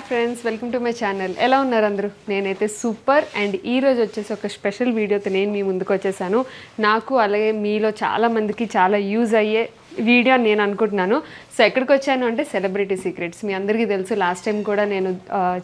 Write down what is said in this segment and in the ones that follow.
Friends, welcome to my channel. ఎలా ఉన్నారు అందరూ? నేనైతే సూపర్. అండ్ ఈరోజు వచ్చేసి ఒక స్పెషల్ వీడియోతో నేను మీ ముందుకు వచ్చేసాను. నాకు అలాగే మీలో చాలా మందికి చాలా యూజ్ అయ్యే వీడియో అని నేను అనుకుంటున్నాను. సో ఎక్కడికి వచ్చాను అంటే సెలబ్రిటీ సీక్రెట్స్. మీ అందరికీ తెలుసు, లాస్ట్ టైం కూడా నేను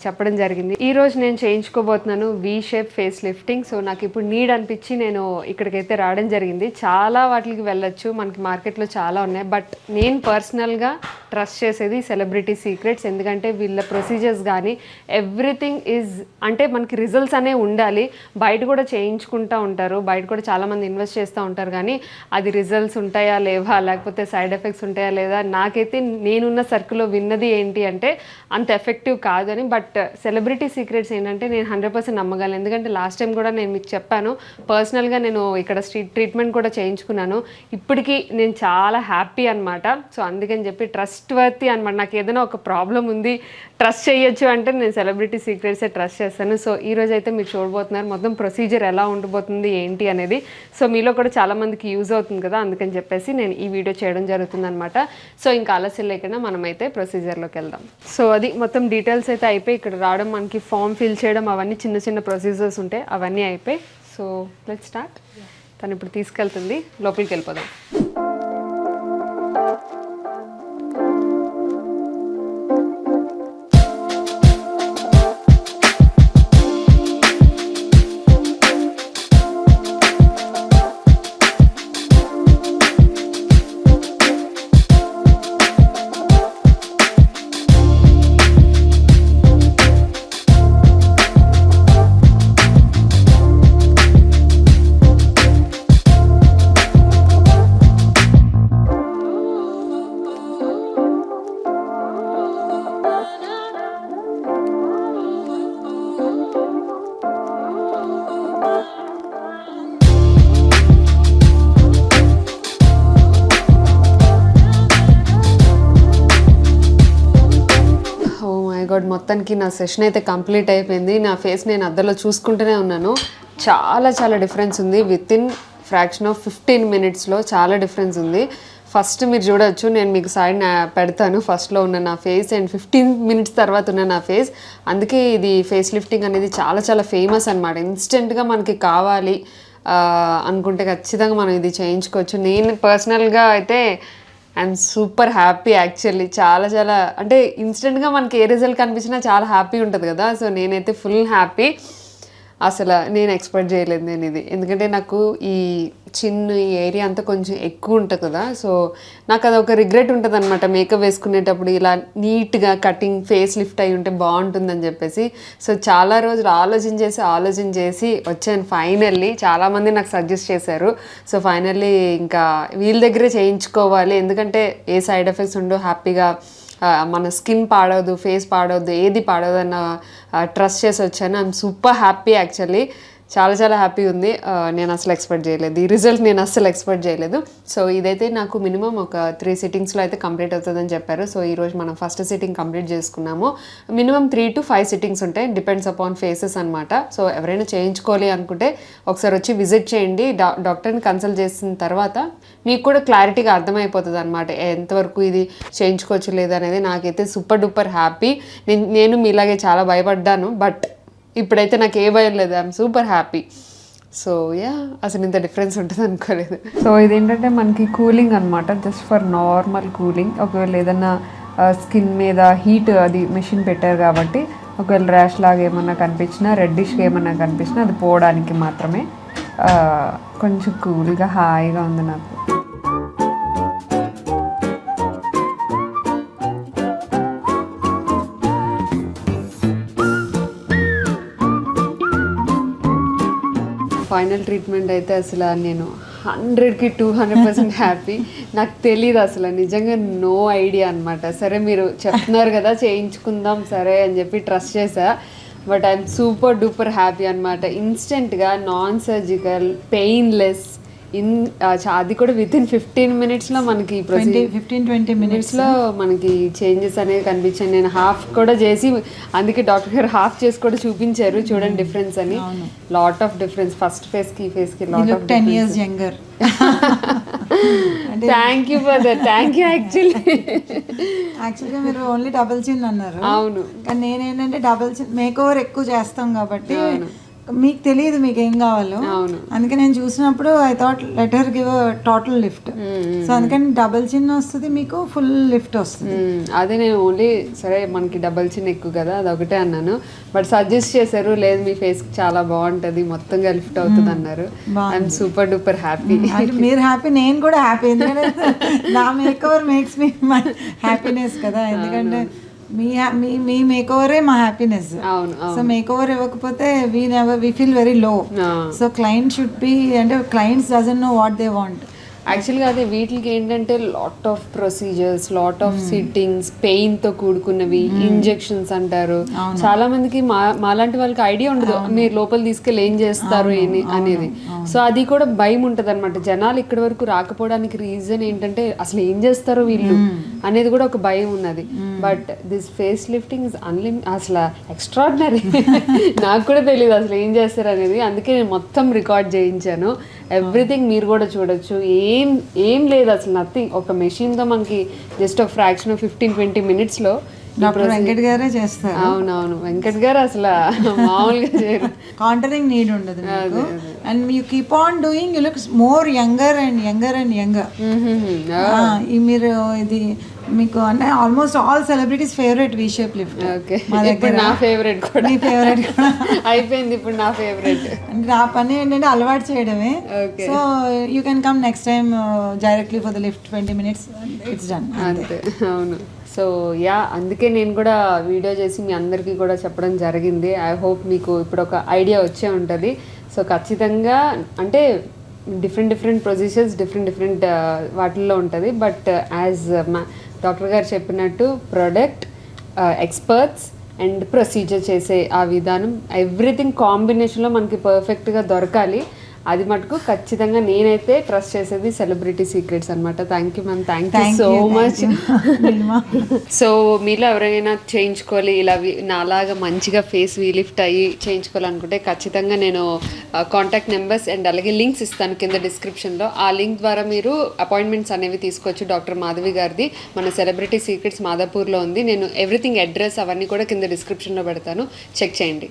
చెప్పడం జరిగింది. ఈరోజు నేను చేయించుకోబోతున్నాను V shape face lifting. So నాకు ఇప్పుడు నీడ్ అనిపించి నేను ఇక్కడికైతే రావడం జరిగింది. చాలా వాటికి వెళ్ళొచ్చు, మనకి మార్కెట్లో చాలా ఉన్నాయి. బట్ నేను పర్సనల్గా ట్రస్ట్ చేసేది సెలబ్రిటీ సీక్రెట్స్. ఎందుకంటే వీళ్ళ ప్రొసీజర్స్ కానీ ఎవ్రీథింగ్ ఈజ్ అంటే మనకి రిజల్ట్స్ అనేవి ఉండాలి. బయట కూడా చేయించుకుంటూ ఉంటారు, బయట కూడా చాలామంది ఇన్వెస్ట్ చేస్తూ ఉంటారు. కానీ అది రిజల్ట్స్ ఉంటాయా లేవా, లేకపోతే సైడ్ ఎఫెక్ట్స్ ఉంటాయా లేదా, నాకైతే నేనున్న సర్కిల్లో విన్నది ఏంటి అంటే అంత ఎఫెక్టివ్ కాదని. బట్ సెలబ్రిటీ సీక్రెట్స్ ఏంటంటే నేను 100% నమ్మగలను. ఎందుకంటే లాస్ట్ టైం కూడా నేను మీకు చెప్పాను, పర్సనల్గా నేను ఇక్కడ ట్రీట్మెంట్ కూడా చేయించుకున్నాను. ఇప్పటికీ నేను చాలా హ్యాపీ అనమాట. సో అందుకని చెప్పి ట్రస్ట్ వర్తీ అనమాట. నాకు ఏదైనా ఒక ప్రాబ్లం ఉంది, ట్రస్ట్ చేయొచ్చు అంటే నేను సెలబ్రిటీ సీక్రెట్సే ట్రస్ట్ చేస్తాను. సో ఈరోజు అయితే మీరు చూడబోతున్నారు మొత్తం ప్రొసీజర్ ఎలా ఉండబోతుంది ఏంటి అనేది. సో మీలో కూడా చాలామందికి యూజ్ అవుతుంది కదా, అందుకని చెప్పేసి నేను ఈ వీడియో చేయడం జరుగుతుంది అనమాట. సో ఇంకా ఆలస్యం లేకుండా మనమైతే ప్రొసీజర్లోకి వెళ్దాం. సో అది మొత్తం డీటెయిల్స్ అయితే అయిపోయి ఇక్కడ రావడం, మనకి ఫామ్ ఫిల్ చేయడం, అవన్నీ చిన్న చిన్న ప్రొసీజర్స్ ఉంటాయి, అవన్నీ అయిపోయి. So let's start. తను ఇప్పుడు తీసుకెళ్తుంది, లోపలికి వెళ్ళిపోదాం. మొత్తానికి నా సెషన్ అయితే కంప్లీట్ అయిపోయింది. నా ఫేస్ నేను అద్దంలో చూసుకుంటూనే ఉన్నాను. చాలా చాలా డిఫరెన్స్ ఉంది. వితిన్ ఫ్రాక్షన్ ఆఫ్ 15 minutesలో చాలా డిఫరెన్స్ ఉంది. ఫస్ట్ మీరు చూడవచ్చు, నేను మీకు సైడ్ పెడతాను ఫస్ట్లో ఉన్న నా ఫేస్ అండ్ 15 minutes తర్వాత ఉన్న నా ఫేస్. అందుకే ఇది ఫేస్ లిఫ్టింగ్ అనేది చాలా చాలా ఫేమస్ అనమాట. ఇన్స్టెంట్గా మనకి కావాలి అనుకుంటే ఖచ్చితంగా మనం ఇది చేయించుకోవచ్చు. నేను పర్సనల్గా అయితే ఐఎమ్ సూపర్ హ్యాపీ యాక్చువల్లీ. చాలా చాలా అంటే ఇన్స్టెంట్గా మనకి ఏ రిజల్ట్ కనిపించినా చాలా హ్యాపీ ఉంటుంది కదా. సో నేనైతే ఫుల్ హ్యాపీ. అసలు నేను ఎక్స్పెక్ట్ చేయలేదు నేను ఇది, ఎందుకంటే నాకు ఈ చిన్న ఈ ఏరియా అంతా కొంచెం ఎక్కువ ఉంటుంది కదా. సో నాకు అది ఒక రిగ్రెట్ ఉంటుంది అనమాట, మేకప్ వేసుకునేటప్పుడు ఇలా నీట్గా కటింగ్ ఫేస్ లిఫ్ట్ అయి ఉంటే బాగుంటుందని చెప్పేసి. సో చాలా రోజులు ఆలోచన చేసి వచ్చాను ఫైనల్లీ. చాలామంది నాకు సజెస్ట్ చేశారు. సో ఫైనల్లీ ఇంకా వీళ్ళ దగ్గరే చేయించుకోవాలి, ఎందుకంటే ఏ సైడ్ ఎఫెక్ట్స్ ఉండో, హ్యాపీగా మన స్కిన్ పాడవద్దు, ఫేస్ పాడవద్దు, ఏది పాడవద్దు అన్న ట్రస్ట్ చేసి వచ్చాను. I'm super happy actually. చాలా చాలా హ్యాపీ ఉంది. నేను అసలు ఎక్స్పెక్ట్ చేయలేదు ఈ రిజల్ట్, నేను అసలు ఎక్స్పెక్ట్ చేయలేదు. సో ఇదైతే నాకు మినిమం ఒక 3 sittings అయితే కంప్లీట్ అవుతుందని చెప్పారు. సో ఈరోజు మనం ఫస్ట్ సిట్టింగ్ కంప్లీట్ చేసుకున్నాము. మినిమం 3 to 5 sittings ఉంటాయి, డిపెండ్స్ అపాన్ ఫేసెస్ అనమాట. సో ఎవరైనా చేయించుకోవాలి అనుకుంటే ఒకసారి వచ్చి విజిట్ చేయండి. డాక్టర్ని కన్సల్ట్ చేసిన తర్వాత మీకు కూడా క్లారిటీగా అర్థమైపోతుంది అనమాట ఎంతవరకు ఇది చేయించుకోవచ్చు లేదనేది. నాకైతే సూపర్ డూపర్ హ్యాపీ. నేను మీలాగే చాలా భయపడ్డాను, బట్ ఇప్పుడైతే నాకు ఏ భయం లేదు. I'm super happy. So yeah, అసలు ఇంత డిఫరెన్స్ ఉంటుంది అనుకోలేదు. సో ఇదేంటంటే మనకి కూలింగ్ అనమాట, జస్ట్ ఫర్ నార్మల్ కూలింగ్. ఒకవేళ ఏదన్నా స్కిన్ మీద హీట్ అది మెషిన్ పెట్టారు కాబట్టి ఒకవేళ ర్యాష్ లాగా ఏమన్నా కనిపించినా, రెడ్డిష్గా ఏమన్నా కనిపించినా అది పోవడానికి మాత్రమే. కొంచెం కూల్గా హాయిగా ఉంది నాకు. ఫైనల్ ట్రీట్మెంట్ అయితే అసలు నేను 100కి 200% హ్యాపీ. నాకు తెలీదు అసలు, నిజంగా నో ఐడియా అనమాట. సరే మీరు చెప్తున్నారు కదా చేయించుకుందాం సరే అని చెప్పి ట్రస్ట్ చేసా. But I'm super duper happy అనమాట. ఇన్స్టెంట్గా నాన్ సర్జికల్ పెయిన్లెస్ అది కూడా వితిన్ 15 minutesలో మనకి 15-20 minutesలో మనకి చేంజెస్ అనేవి కనిపించాయి. నేను హాఫ్ కూడా చేసి, అందుకే డాక్టర్ గారు హాఫ్ చేసి కూడా చూపించారు, చూడండి డిఫరెన్స్ అని. లాట్ ఆఫ్ డిఫరెన్స్ ఫస్ట్ ఫేస్కి ఈ ఫేస్కి లాట్ ఆఫ్ 10 years younger. అంటే thank you for that, thank you. యాక్చువల్గా మీరు ఓన్లీ డబుల్ చిన్ అన్నారు. అవును. కానీ నేనేంటంటే డబుల్ చిన్ మేక్ ఓవర్ ఎక్కువ చేస్తాం కాబట్టి మీకు తెలియదు మీకు ఏం కావాలో. అందుకే నేను చూసినప్పుడు I thought let her give total lift. So అందుకని డబల్ చిన్ వస్తుంది, మీకు ఫుల్ లిఫ్ట్ వస్తుంది. అదే నేను ఓన్లీ సరే మనకి డబల్ చిన్ ఎక్కువ కదా అదొకటే అన్నాను, బట్ సజెస్ట్ చేశారు లేదు మీ ఫేస్ చాలా బాగుంటది మొత్తంగా లిఫ్ట్ అవుతుంది అన్నారు. I'm super duper happy. మీరు హ్యాపీ, నేను కూడా హ్యాపీ. ఎందుకంటే నా makeover makes me my happiness కదా. ఎందుకంటే మీ మేక్ ఓవరే మా హ్యాపీనెస్. సో మేక్ ఓవర్ ఇవ్వకపోతే we feel very low. So client should be అంటే clients doesn't know what they want. యాక్చువల్గా అదే వీటికి ఏంటంటే lot of procedures, lot of sittings, పెయిన్తో కూడుకున్నవి, ఇంజెక్షన్స్ అంటారు. చాలా మందికి మాలాంటి వాళ్ళకి ఐడియా ఉండదు మీరు లోపల తీసుకెళ్ళి ఏం చేస్తారు అనేది. సో అది కూడా భయం ఉంటుంది అనమాట. జనాలు ఇక్కడి వరకు రాకపోవడానికి రీజన్ ఏంటంటే అసలు ఏం చేస్తారో వీళ్ళు అనేది కూడా ఒక భయం ఉన్నది. But this face lifting is అసలు ఎక్స్ట్రాడినరీ. నాకు కూడా తెలియదు అసలు ఏం చేస్తారు అనేది, అందుకే నేను మొత్తం రికార్డ్ చేయించాను. ఎవ్రీథింగ్ మీరు కూడా చూడొచ్చు. ఏం లేదు అసలు, నథింగ్. ఒక మెషిన్తో మనకి జస్ట్ ఒక ఫ్రాక్షన్ 15-20 మినిట్స్లో డాక్టర్ వెంకట్ గారే చేస్తారు. అవునవును, వెంకట్ గారు అసలు మామూలుగా చేయరు. కాంటరింగ్ నీడ్ ఉండదు మీకు. And you keep on doing, you looks more younger and younger and younger. మీరు ఇది మీకు అంటే almost all celebrities favourite V shape lift. ఇప్పుడు నా ఫేవరెట్ కూడా, మీ ఫేవరెట్ కూడా అయిపోయింది ఇప్పుడు నా ఫేవరెట్. నా పని ఏంటంటే అలవాటు చేయడమే. So you can come next time directly for the lift 20 minutes, it's done. అంతే. అవును. సో యా, అందుకే నేను కూడా వీడియో చేసి మీ అందరికీ కూడా చెప్పడం జరిగింది. ఐ హోప్ మీకు ఇప్పుడు ఒక ఐడియా వచ్చే ఉంటుంది. సో ఖచ్చితంగా అంటే డిఫరెంట్ ప్రొసీజర్స్ డిఫరెంట్ వాటిల్లో ఉంటుంది. బట్ యాజ్ డాక్టర్ గారు చెప్పినట్టు ప్రొడక్ట్, ఎక్స్పర్ట్స్ అండ్ ప్రొసీజర్ చేసే ఆ విధానం ఎవ్రీథింగ్ కాంబినేషన్లో మనకి పర్ఫెక్ట్గా దొరకాలి. అది మటుకు ఖచ్చితంగా నేనైతే ట్రస్ట్ చేసేది సెలబ్రిటీ సీక్రెట్స్ అనమాట. Thank you ma'am, thank you so much. So మీలో ఎవరైనా చేయించుకోవాలి ఇలా నాలాగా మంచిగా ఫేస్ లిఫ్ట్ అయ్యి చేయించుకోవాలనుకుంటే ఖచ్చితంగా నేను కాంటాక్ట్ నెంబర్స్ అండ్ అలాగే లింక్స్ ఇస్తాను కింద డిస్క్రిప్షన్లో. ఆ లింక్ ద్వారా మీరు అపాయింట్మెంట్స్ అనేవి తీసుకోవచ్చు. డాక్టర్ మాధవి గారిది మన సెలబ్రిటీ సీక్రెట్స్ మాదాపూర్లో ఉంది. నేను ఎవ్రీథింగ్ అడ్రస్ అవన్నీ కూడా కింద డిస్క్రిప్షన్లో పెడతాను, చెక్ చేయండి.